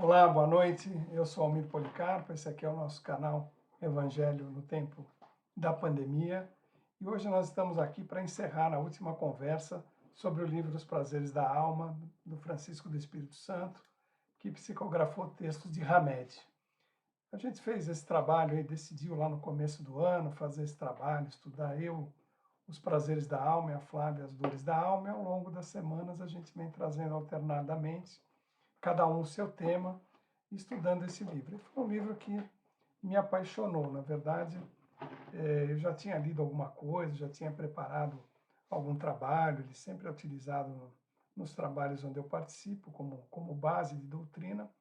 Olá, boa noite. Eu sou Almir Policarpo. Esse aqui é o nosso canal Evangelho no Tempo da Pandemia. E hoje nós estamos aqui para encerrar a última conversa sobre o livro Os Prazeres da Alma, do Francisco do Espírito Santo, que psicografou textos de Hamed. A gente fez esse trabalho e decidiu lá no começo do ano fazer esse trabalho, estudar os prazeres da alma e a Flávia as dores da alma. E ao longo das semanas a gente vem trazendo alternadamente cada um o seu tema, estudando esse livro. E foi um livro que me apaixonou, na verdade. Eu já tinha lido alguma coisa, já tinha preparado algum trabalho, ele sempre é utilizado nos trabalhos onde eu participo como base de doutrina,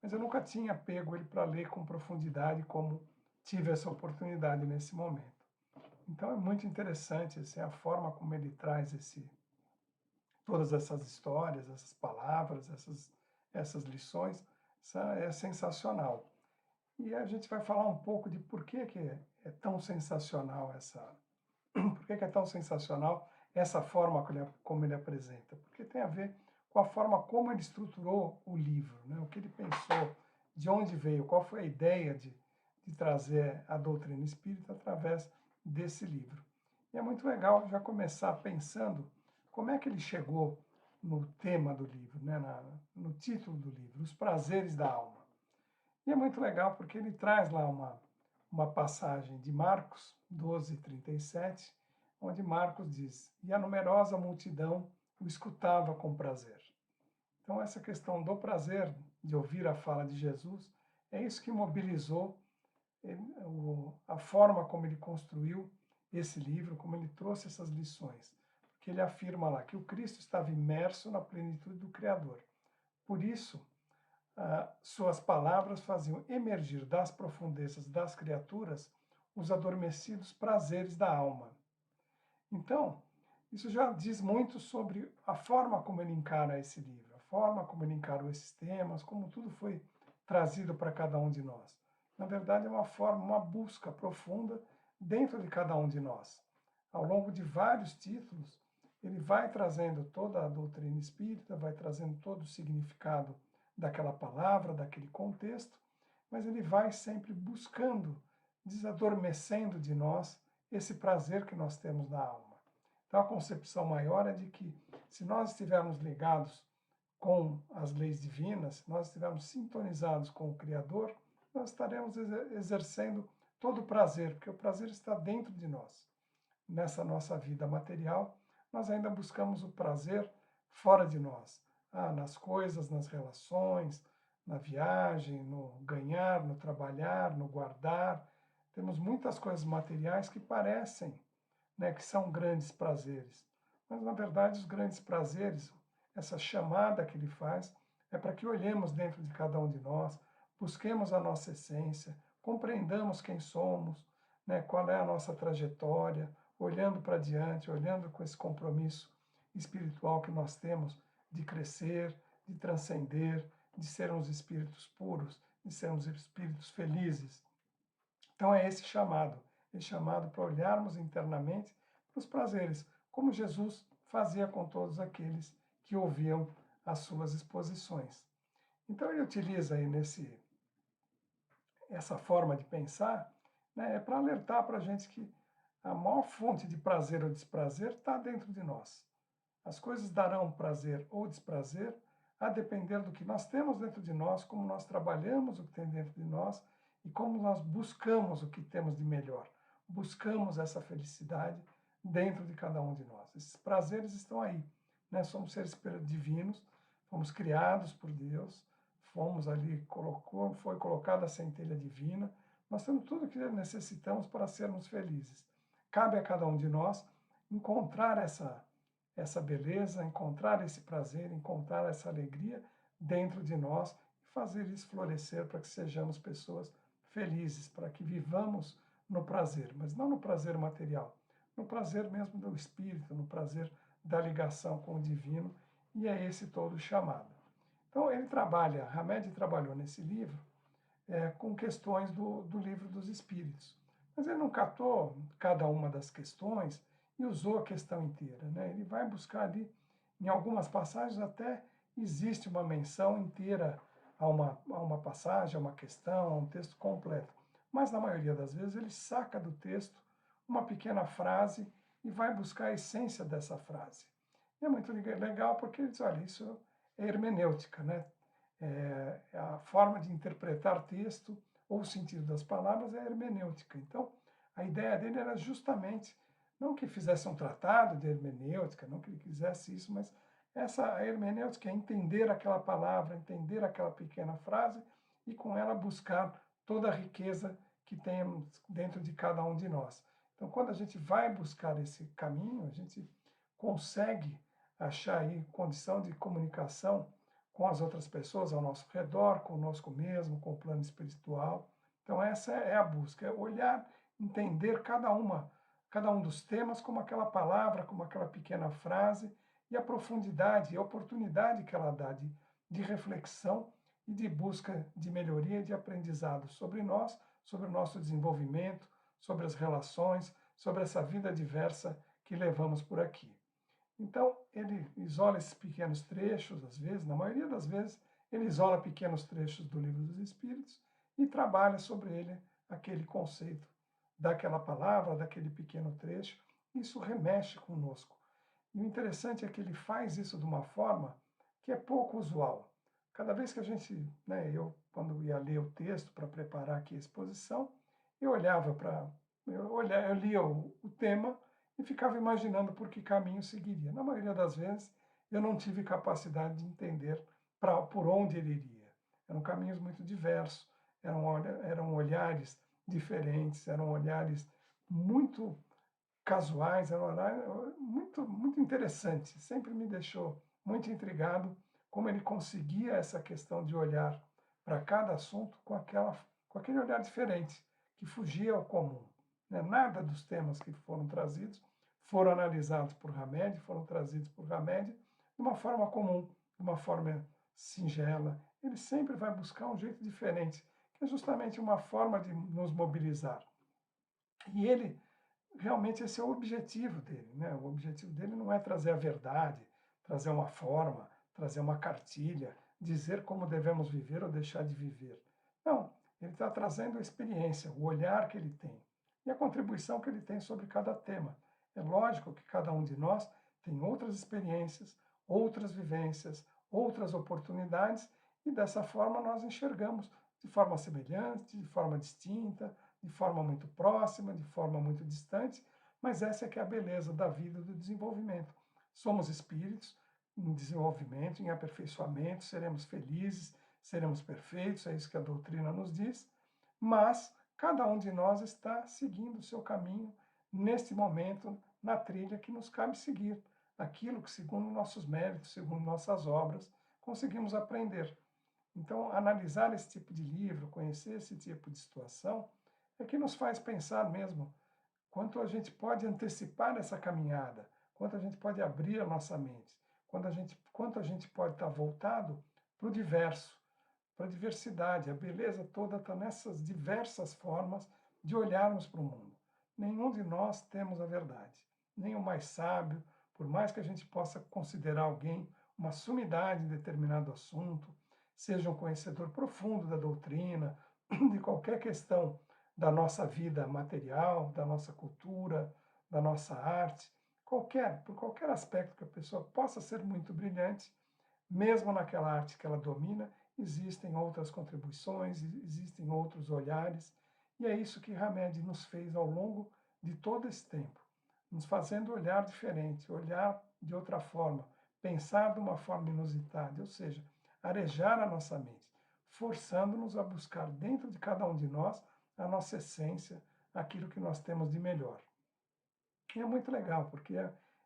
mas eu nunca tinha pego ele para ler com profundidade como tive essa oportunidade nesse momento. Então é muito interessante assim, a forma como ele traz todas essas histórias, essas palavras, essas lições, é sensacional. E a gente vai falar um pouco de por que é tão sensacional por que é tão sensacional essa forma como ele apresenta, porque tem a ver com a forma como ele estruturou o livro, né? O que ele pensou, de onde veio, qual foi a ideia de trazer a doutrina espírita através desse livro. E é muito legal já começar pensando como é que ele chegou no tema do livro, né? No título do livro, Os Prazeres da Alma. E é muito legal porque ele traz lá uma passagem de Marcos 12:37, onde Marcos diz: E a numerosa multidão o escutava com prazer. Então, essa questão do prazer de ouvir a fala de Jesus é isso que mobilizou a forma como ele construiu esse livro, como ele trouxe essas lições. Porque ele afirma lá que o Cristo estava imerso na plenitude do Criador. Por isso, suas palavras faziam emergir das profundezas das criaturas os adormecidos prazeres da alma. Então, isso já diz muito sobre a forma como ele encara esse livro, a forma como ele encarou esses temas, como tudo foi trazido para cada um de nós. Na verdade, é uma forma, uma busca profunda dentro de cada um de nós. Ao longo de vários títulos, ele vai trazendo toda a doutrina espírita, vai trazendo todo o significado daquela palavra, daquele contexto, mas ele vai sempre buscando, desadormecendo de nós esse prazer que nós temos na alma. Então, a concepção maior é de que, se nós estivermos ligados com as leis divinas, se nós estivermos sintonizados com o Criador, nós estaremos exercendo todo o prazer, porque o prazer está dentro de nós. Nessa nossa vida material, nós ainda buscamos o prazer fora de nós, nas coisas, nas relações, na viagem, no ganhar, no trabalhar, no guardar. Temos muitas coisas materiais que parecem, né, que são grandes prazeres. Mas, na verdade, os grandes prazeres, essa chamada que ele faz, é para que olhemos dentro de cada um de nós, busquemos a nossa essência, compreendamos quem somos, né, qual é a nossa trajetória, olhando para diante, olhando com esse compromisso espiritual que nós temos de crescer, de transcender, de sermos espíritos puros, de sermos espíritos felizes. Então é esse chamado para olharmos internamente para os prazeres, como Jesus fazia com todos aqueles que ouviam as suas exposições. Então ele utiliza aí essa forma de pensar, né, para alertar para a gente que a maior fonte de prazer ou desprazer está dentro de nós. As coisas darão prazer ou desprazer a depender do que nós temos dentro de nós, como nós trabalhamos o que tem dentro de nós e como nós buscamos o que temos de melhor. Buscamos essa felicidade dentro de cada um de nós. Esses prazeres estão aí, né? Somos seres divinos, fomos criados por Deus, fomos ali, foi colocada a centelha divina, nós temos tudo o que necessitamos para sermos felizes. Cabe a cada um de nós encontrar essa beleza, encontrar esse prazer, encontrar essa alegria dentro de nós e fazer isso florescer para que sejamos pessoas felizes, para que vivamos no prazer, mas não no prazer material, no prazer mesmo do espírito, no prazer da ligação com o divino, e é esse todo o chamado. Então ele trabalha, Hamed trabalhou nesse livro com questões do livro dos Espíritos, mas ele não catou cada uma das questões e usou a questão inteira, né? Ele vai buscar ali, em algumas passagens até existe uma menção inteira a uma passagem, a uma questão, a um texto completo. Mas, na maioria das vezes, ele saca do texto uma pequena frase e vai buscar a essência dessa frase. E é muito legal porque ele diz, olha, isso é hermenêutica, né? É a forma de interpretar texto ou o sentido das palavras é hermenêutica. Então, a ideia dele era justamente, não que fizesse um tratado de hermenêutica, não que ele quisesse isso, mas essa hermenêutica é entender aquela palavra, entender aquela pequena frase e com ela buscar toda a riqueza que temos dentro de cada um de nós. Então, quando a gente vai buscar esse caminho, a gente consegue achar aí condição de comunicação com as outras pessoas ao nosso redor, conosco mesmo, com o plano espiritual. Então, essa é a busca, é olhar, entender cada um dos temas como aquela palavra, como aquela pequena frase, e a profundidade e a oportunidade que ela dá de reflexão e de busca de melhoria, de aprendizado sobre nós, sobre o nosso desenvolvimento, sobre as relações, sobre essa vida diversa que levamos por aqui. Então, ele isola esses pequenos trechos, às vezes, na maioria das vezes, ele isola pequenos trechos do Livro dos Espíritos e trabalha sobre ele aquele conceito daquela palavra, daquele pequeno trecho. Isso remexe conosco. E o interessante é que ele faz isso de uma forma que é pouco usual. Cada vez que a gente, né, eu, quando ia ler o texto para preparar aqui a exposição, eu olhava para, eu lia o tema e ficava imaginando por que caminho seguiria. Na maioria das vezes, eu não tive capacidade de entender por onde ele iria. Eram caminhos muito diversos, eram olhares diferentes, eram olhares muito casuais, era um horário muito interessante. Sempre me deixou muito intrigado como ele conseguia essa questão de olhar para cada assunto com aquele olhar diferente, que fugia ao comum. Né? Nada dos temas que foram trazidos foram analisados por Hamed, foram trazidos por Hamed de uma forma comum, de uma forma singela. Ele sempre vai buscar um jeito diferente, que é justamente uma forma de nos mobilizar. E ele realmente esse é o objetivo dele, né? O objetivo dele não é trazer a verdade, trazer uma forma, trazer uma cartilha, dizer como devemos viver ou deixar de viver. Não, ele está trazendo a experiência, o olhar que ele tem e a contribuição que ele tem sobre cada tema. É lógico que cada um de nós tem outras experiências, outras vivências, outras oportunidades e dessa forma nós enxergamos de forma semelhante, de forma distinta, de forma muito próxima, de forma muito distante, mas essa é que é a beleza da vida, do desenvolvimento. Somos espíritos em desenvolvimento, em aperfeiçoamento, seremos felizes, seremos perfeitos, é isso que a doutrina nos diz, mas cada um de nós está seguindo o seu caminho neste momento, na trilha que nos cabe seguir, aquilo que, segundo nossos méritos, segundo nossas obras, conseguimos aprender. Então, analisar esse tipo de livro, conhecer esse tipo de situação, é que nos faz pensar mesmo quanto a gente pode antecipar essa caminhada, quanto a gente pode abrir a nossa mente, quanto a gente pode estar voltado para o diverso, para a diversidade. A beleza toda está nessas diversas formas de olharmos para o mundo. Nenhum de nós temos a verdade, nem o mais sábio, por mais que a gente possa considerar alguém uma sumidade em determinado assunto, seja um conhecedor profundo da doutrina, de qualquer questão da nossa vida material, da nossa cultura, da nossa arte, por qualquer aspecto que a pessoa possa ser muito brilhante, mesmo naquela arte que ela domina, existem outras contribuições, existem outros olhares, e é isso que Hamed nos fez ao longo de todo esse tempo, nos fazendo olhar diferente, olhar de outra forma, pensar de uma forma inusitada, ou seja, arejar a nossa mente, forçando-nos a buscar dentro de cada um de nós a nossa essência, aquilo que nós temos de melhor. E é muito legal, porque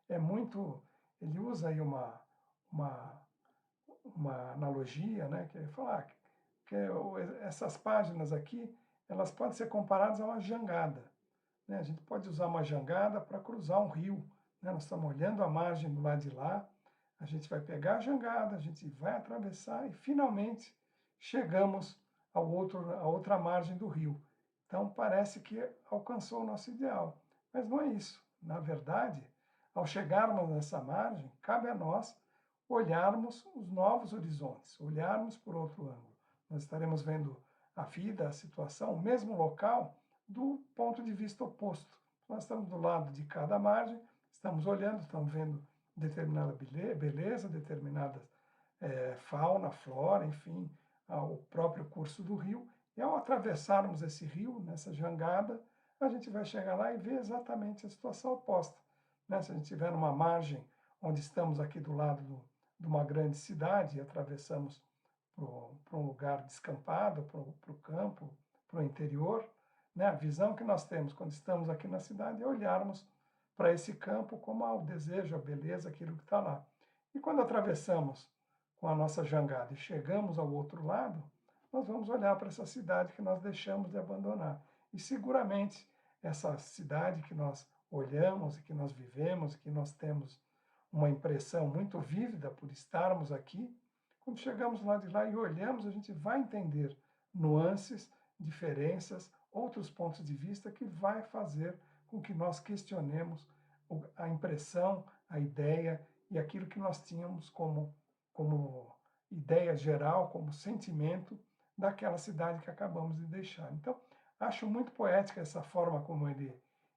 é muito. Ele usa aí uma, uma analogia, né, que é falar que essas páginas aqui, elas podem ser comparadas a uma jangada. Né? A gente pode usar uma jangada para cruzar um rio. Né? Nós estamos olhando a margem do lado de lá, a gente vai pegar a jangada, a gente vai atravessar e finalmente chegamos à outra margem do rio. Então parece que alcançou o nosso ideal, mas não é isso. Na verdade, ao chegarmos nessa margem, cabe a nós olharmos os novos horizontes, olharmos por outro ângulo, Nós estaremos vendo a vida, a situação, o mesmo local, do ponto de vista oposto. Nós estamos do lado de cada margem, estamos olhando, estamos vendo determinada beleza, determinada fauna, flora, enfim, o próprio curso do rio. E ao atravessarmos esse rio, nessa jangada, a gente vai chegar lá e ver exatamente a situação oposta. Né? Se a gente estiver numa margem, onde estamos aqui do lado de uma grande cidade, e atravessamos para um lugar descampado, para o campo, para o interior, né? A visão que nós temos quando estamos aqui na cidade é olharmos para esse campo como o desejo, a beleza, aquilo que está lá. E quando atravessamos com a nossa jangada e chegamos ao outro lado, nós vamos olhar para essa cidade que nós deixamos de abandonar. E seguramente essa cidade que nós olhamos e que nós vivemos, que nós temos uma impressão muito vívida por estarmos aqui, quando chegamos lá de lá e olhamos, a gente vai entender nuances, diferenças, outros pontos de vista que vai fazer com que nós questionemos a impressão, a ideia e aquilo que nós tínhamos como ideia geral, como sentimento daquela cidade que acabamos de deixar. Então, acho muito poética essa forma como ele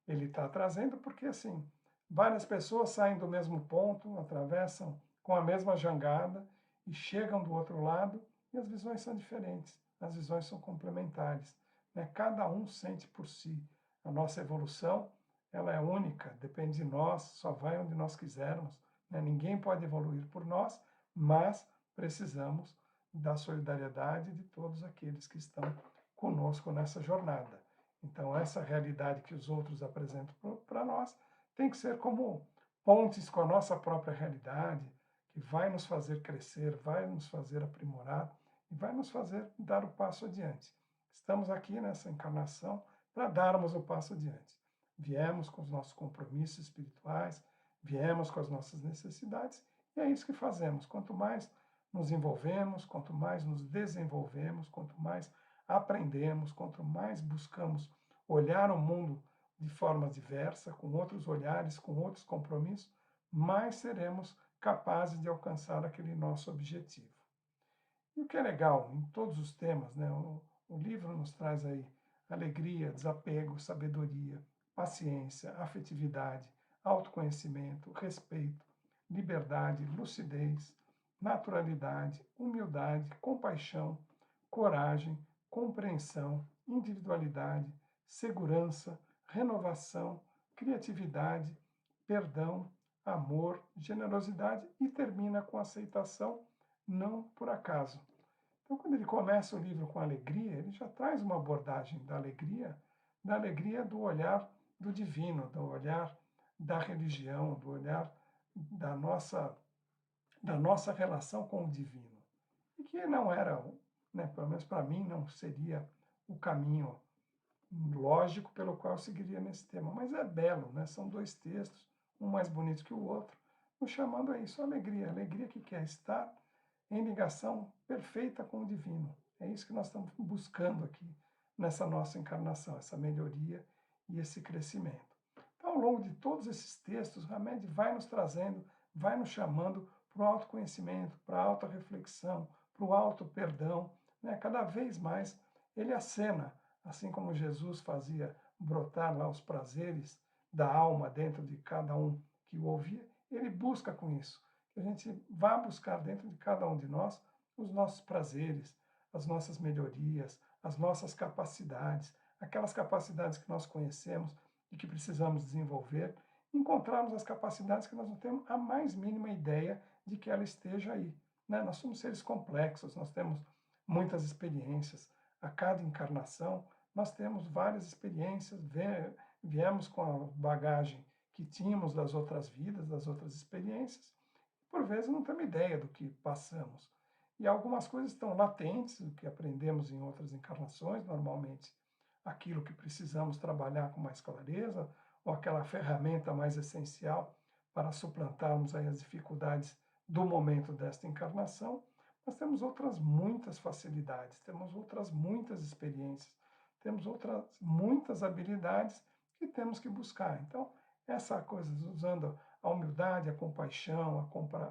está trazendo, porque assim, várias pessoas saem do mesmo ponto, atravessam com a mesma jangada e chegam do outro lado, e as visões são diferentes, as visões são complementares, né? Cada um sente por si. A nossa evolução, ela é única, depende de nós, só vai onde nós quisermos, né? Ninguém pode evoluir por nós, mas precisamos da solidariedade de todos aqueles que estão conosco nessa jornada. Então, essa realidade que os outros apresentam para nós tem que ser como pontes com a nossa própria realidade, que vai nos fazer crescer, vai nos fazer aprimorar e vai nos fazer dar o passo adiante. Estamos aqui nessa encarnação para darmos o passo adiante. Viemos com os nossos compromissos espirituais, viemos com as nossas necessidades, e é isso que fazemos. Quanto mais nos envolvemos, quanto mais nos desenvolvemos, quanto mais aprendemos, quanto mais buscamos olhar o mundo de forma diversa, com outros olhares, com outros compromissos, mais seremos capazes de alcançar aquele nosso objetivo. E o que é legal em todos os temas, né? O livro nos traz aí alegria, desapego, sabedoria, paciência, afetividade, autoconhecimento, respeito, liberdade, lucidez, naturalidade, humildade, compaixão, coragem, compreensão, individualidade, segurança, renovação, criatividade, perdão, amor, generosidade e termina com aceitação, não por acaso. Então, quando ele começa o livro com alegria, ele já traz uma abordagem da alegria do olhar do divino, do olhar da religião, do olhar da nossa relação com o divino. E que não era, né, pelo menos para mim, não seria o caminho lógico pelo qual eu seguiria nesse tema. Mas é belo, né? São dois textos, um mais bonito que o outro, nos chamando a isso, a alegria que quer estar em ligação perfeita com o divino. É isso que nós estamos buscando aqui nessa nossa encarnação, essa melhoria e esse crescimento. Então, ao longo de todos esses textos, Hamed vai nos trazendo, vai nos chamando para o autoconhecimento, para a autorreflexão, para o auto-perdão. Né? Cada vez mais ele acena, assim como Jesus fazia brotar lá os prazeres da alma dentro de cada um que o ouvia, ele busca com isso, que a gente vá buscar dentro de cada um de nós os nossos prazeres, as nossas melhorias, as nossas capacidades, aquelas capacidades que nós conhecemos e que precisamos desenvolver, encontrarmos as capacidades que nós não temos a mais mínima ideia de que ela esteja aí. Né? Nós somos seres complexos, nós temos muitas experiências. A cada encarnação, nós temos várias experiências, viemos com a bagagem que tínhamos das outras vidas, das outras experiências, por vezes não temos ideia do que passamos. E algumas coisas estão latentes, o que aprendemos em outras encarnações, normalmente aquilo que precisamos trabalhar com mais clareza, ou aquela ferramenta mais essencial para suplantarmos aí as dificuldades do momento desta encarnação. Nós temos outras muitas facilidades, temos outras muitas experiências, temos outras muitas habilidades que temos que buscar. Então, essa coisa, usando a humildade, a compaixão,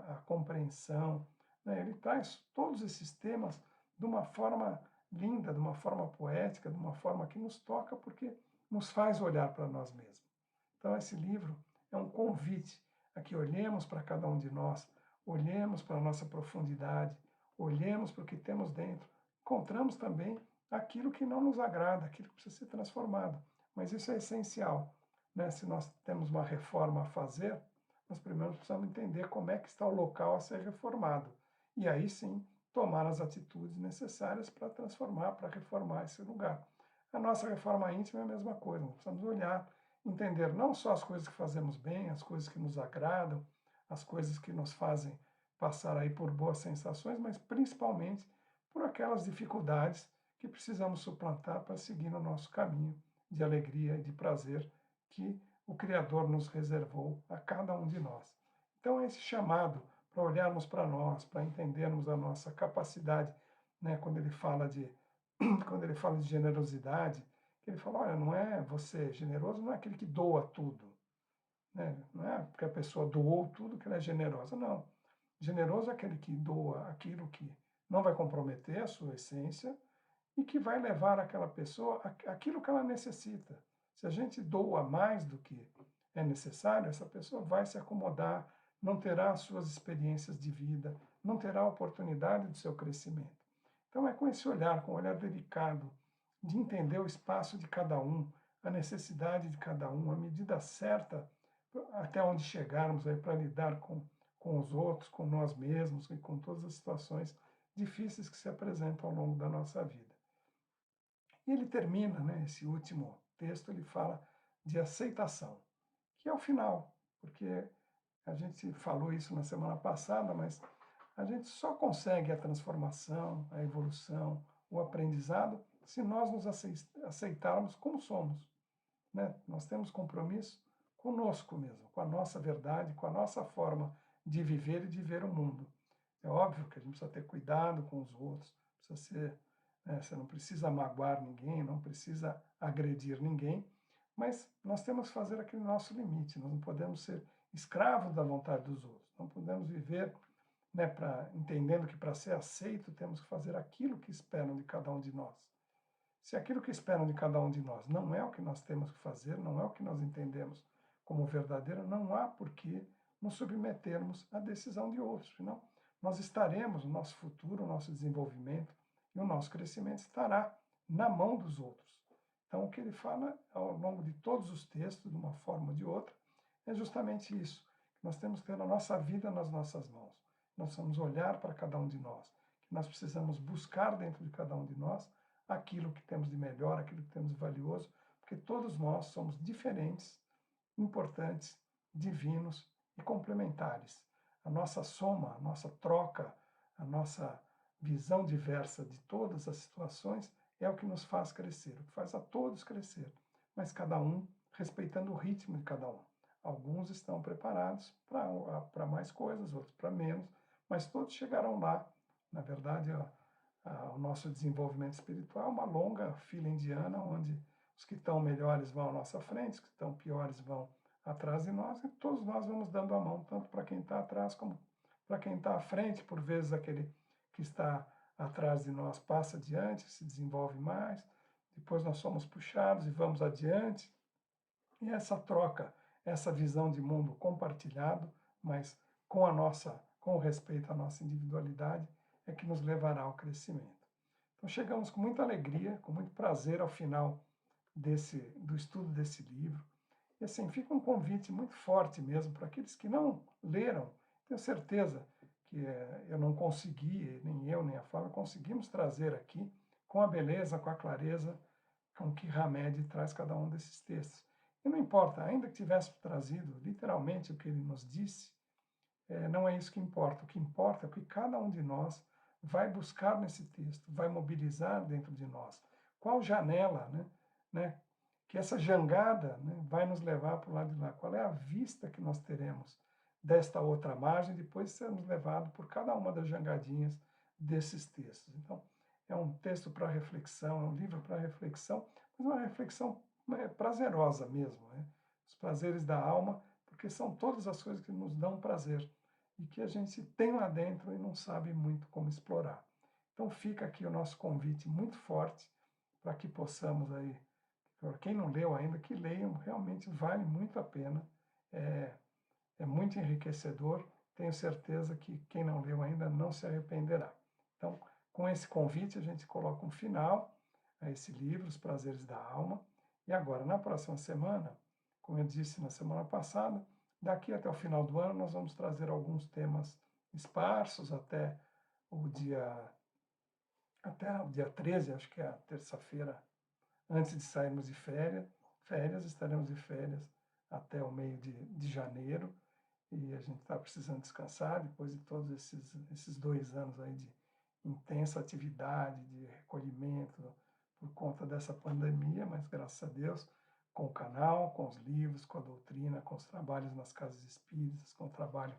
a compreensão, né? Ele traz todos esses temas de uma forma linda, de uma forma poética, de uma forma que nos toca, porque nos faz olhar para nós mesmos. Então, esse livro é um convite a que olhemos para cada um de nós, olhemos para a nossa profundidade, olhemos para o que temos dentro. Encontramos também aquilo que não nos agrada, aquilo que precisa ser transformado. Mas isso é essencial, né? Se nós temos uma reforma a fazer, nós primeiro precisamos entender como é que está o local a ser reformado. E aí sim, tomar as atitudes necessárias para transformar, para reformar esse lugar. A nossa reforma íntima é a mesma coisa, nós precisamos olhar, entender não só as coisas que fazemos bem, as coisas que nos agradam, as coisas que nos fazem passar aí por boas sensações, mas principalmente por aquelas dificuldades que precisamos suplantar para seguir no nosso caminho de alegria e de prazer que o Criador nos reservou a cada um de nós. Então, esse chamado para olharmos para nós, para entendermos a nossa capacidade, né, quando ele fala de quando ele fala de generosidade, ele fala, olha, não é você generoso, não é aquele que doa tudo, né? Não é porque a pessoa doou tudo que ela é generosa, não. Generoso é aquele que doa aquilo que não vai comprometer a sua essência e que vai levar aquela pessoa aquilo que ela necessita. Se a gente doa mais do que é necessário, essa pessoa vai se acomodar, não terá as suas experiências de vida, não terá a oportunidade do seu crescimento. Então é com esse olhar, com o olhar delicado, de entender o espaço de cada um, a necessidade de cada um, a medida certa até onde chegarmos aí para lidar com os outros, com nós mesmos e com todas as situações difíceis que se apresentam ao longo da nossa vida. E ele termina, né, esse último texto, ele fala de aceitação, que é o final, porque a gente falou isso na semana passada, mas a gente só consegue a transformação, a evolução, o aprendizado, se nós nos aceitarmos como somos, né? Nós temos compromisso conosco mesmo, com a nossa verdade, com a nossa forma de viver e de ver o mundo. É óbvio que a gente precisa ter cuidado com os outros, precisa ser, né, você não precisa magoar ninguém, não precisa agredir ninguém, mas nós temos que fazer aquele nosso limite, nós não podemos ser escravos da vontade dos outros, não podemos viver, né, entendendo que para ser aceito temos que fazer aquilo que esperam de cada um de nós. Se aquilo que esperam de cada um de nós não é o que nós temos que fazer, não é o que nós entendemos como verdadeiro, não há por que nos submetermos à decisão de outros, senão nós estaremos, o nosso futuro, o nosso desenvolvimento e o nosso crescimento estará na mão dos outros. Então, o que ele fala ao longo de todos os textos, de uma forma ou de outra, é justamente isso. Nós temos que ter a nossa vida nas nossas mãos. Nós vamos olhar para cada um de nós. Que nós precisamos buscar dentro de cada um de nós aquilo que temos de melhor, aquilo que temos de valioso, porque todos nós somos diferentes, importantes, divinos e complementares. A nossa soma, a nossa troca, a nossa visão diversa de todas as situações é o que nos faz crescer, o que faz a todos crescer, mas cada um respeitando o ritmo de cada um. Alguns estão preparados para mais coisas, outros para menos, mas todos chegarão lá. Na verdade, o nosso desenvolvimento espiritual é uma longa fila indiana, onde os que estão melhores vão à nossa frente, os que estão piores vão atrás de nós, e todos nós vamos dando a mão, tanto para quem está atrás como para quem está à frente. Por vezes aquele que está atrás de nós passa adiante, se desenvolve mais, depois nós somos puxados e vamos adiante, e essa troca, essa visão de mundo compartilhado, mas com o respeito à nossa individualidade, é que nos levará ao crescimento. Então chegamos com muita alegria, com muito prazer ao final do estudo desse livro. E assim, fica um convite muito forte mesmo para aqueles que não leram. Tenho certeza que eu não consegui, nem eu, nem a Flávia, conseguimos trazer aqui com a beleza, com a clareza, com que Hamed traz cada um desses textos. E não importa, ainda que tivéssemos trazido literalmente o que ele nos disse, não é isso que importa. O que importa é o que cada um de nós vai buscar nesse texto, vai mobilizar dentro de nós. Qual janela, né, que essa jangada, né, vai nos levar para o lado de lá? Qual é a vista que nós teremos desta outra margem, depois de sermos levados por cada uma das jangadinhas desses textos? Então, é um texto para reflexão, é um livro para reflexão, mas uma reflexão prazerosa mesmo, né? Os prazeres da alma, porque são todas as coisas que nos dão prazer e que a gente tem lá dentro e não sabe muito como explorar. Então fica aqui o nosso convite muito forte para que possamos aí, para quem não leu ainda, que leiam, realmente vale muito a pena, é, é muito enriquecedor, tenho certeza que quem não leu ainda não se arrependerá. Então, com esse convite, a gente coloca um final a esse livro, Os Prazeres da Alma, e agora, na próxima semana, como eu disse na semana passada, daqui até o final do ano, nós vamos trazer alguns temas esparsos o dia, até o dia 13, acho que é a terça-feira, antes de sairmos de férias, estaremos de férias até o meio de janeiro, e a gente está precisando descansar depois de todos esses 2 anos aí de intensa atividade, de recolhimento por conta dessa pandemia, mas graças a Deus, com o canal, com os livros, com a doutrina, com os trabalhos nas casas espíritas, com o trabalho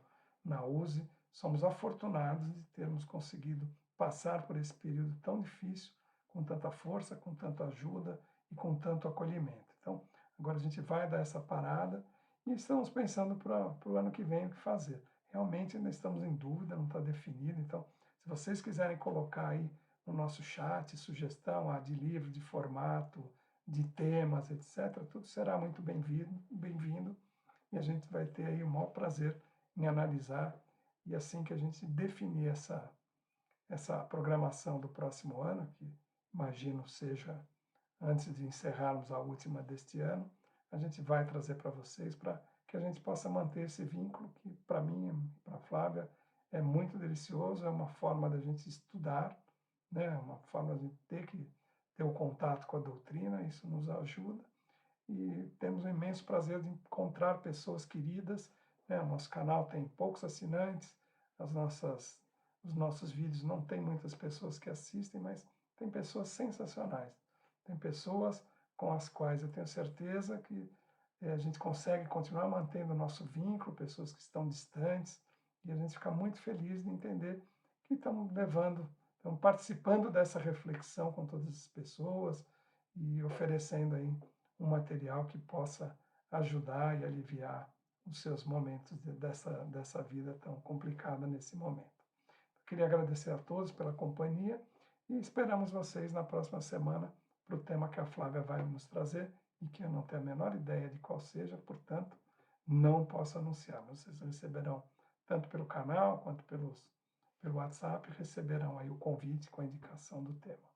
na USE, somos afortunados de termos conseguido passar por esse período tão difícil, com tanta força, com tanta ajuda e com tanto acolhimento. Então, agora a gente vai dar essa parada e estamos pensando para o ano que vem o que fazer. Realmente ainda estamos em dúvida, não está definido, então, se vocês quiserem colocar aí no nosso chat sugestão de livro, de formato, de temas, etc., tudo será muito bem-vindo, e a gente vai ter aí o maior prazer em analisar, e assim que a gente definir essa programação do próximo ano, que imagino seja antes de encerrarmos a última deste ano, a gente vai trazer para vocês para que a gente possa manter esse vínculo que para mim e para a Flávia é muito delicioso, é uma forma da gente estudar, né? Uma forma de ter que ter o contato com a doutrina, isso nos ajuda e temos um imenso prazer de encontrar pessoas queridas, né? O nosso canal tem poucos assinantes, os nossos vídeos não tem muitas pessoas que assistem, mas tem pessoas sensacionais. Tem pessoas com as quais eu tenho certeza que a gente consegue continuar mantendo o nosso vínculo, pessoas que estão distantes, e a gente fica muito feliz de entender que estamos participando dessa reflexão com todas as pessoas e oferecendo aí um material que possa ajudar e aliviar os seus momentos dessa vida tão complicada nesse momento. Eu queria agradecer a todos pela companhia e esperamos vocês na próxima semana para o tema que a Flávia vai nos trazer e que eu não tenho a menor ideia de qual seja, portanto, não posso anunciar. Vocês receberão, tanto pelo canal quanto pelo WhatsApp, receberão aí o convite com a indicação do tema.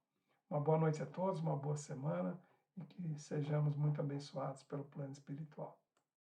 Uma boa noite a todos, uma boa semana e que sejamos muito abençoados pelo plano espiritual.